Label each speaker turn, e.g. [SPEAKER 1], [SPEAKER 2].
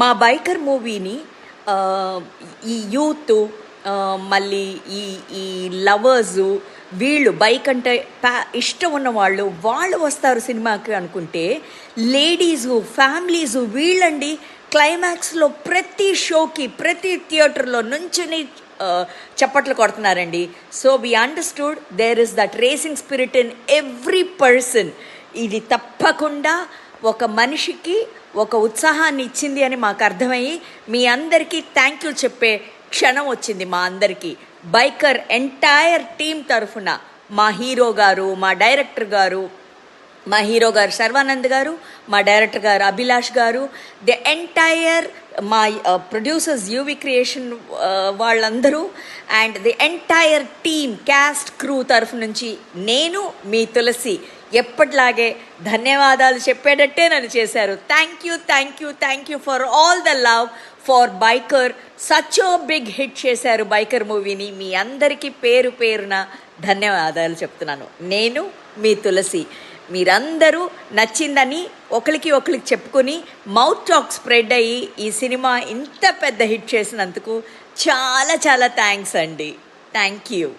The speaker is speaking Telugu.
[SPEAKER 1] మా బైకర్ మూవీని ఈ యూత్ మళ్ళీ ఈ ఈ లవర్సు వీళ్ళు బైక్ అంటే ఇష్టం ఉన్న వాళ్ళు వస్తారు సినిమాకి అనుకుంటే, లేడీసు ఫ్యామిలీసు వీళ్ళండి క్లైమాక్స్లో ప్రతి షోకి ప్రతి థియేటర్లో నుంచుని చప్పట్లు కొడుతున్నారండి. So we understood there is that racing spirit in every person. ఇది తప్పకుండా ఒక మనిషికి ఒక ఉత్సాహాన్ని ఇచ్చింది అని మాకు అర్థమయ్యి మీ అందరికీ థ్యాంక్ యూ చెప్పే క్షణం వచ్చింది. మా అందరికీ బైకర్ ఎంటైర్ టీం తరఫున మా హీరో గారు, మా డైరెక్టర్ గారు, మా హీరో గారు శర్వానంద్ గారు, మా డైరెక్టర్ గారు అభిలాష్ గారు, ది ఎంటైర్ మా ప్రొడ్యూసర్స్ యూవి క్రియేషన్ వాళ్ళందరూ and the entire team caste crew తరఫు నుంచి నేను మీ తులసి ఎప్పటిలాగే ధన్యవాదాలు చెప్పేటట్టే నన్ను చేశారు. Thank you for all the love for biker. Such ఓ బిగ్ హిట్ చేశారు బైకర్ మూవీని. మీ అందరికీ పేరు పేరున ధన్యవాదాలు చెప్తున్నాను. నేను మీ తులసి. మీరందరూ నచ్చిందని ఒకరికి చెప్పుకొని మౌత్ టాక్ స్ప్రెడ్ అయ్యి ఈ సినిమా ఇంత పెద్ద హిట్ చేసినందుకు చాలా థ్యాంక్స్ అండి. Thank you.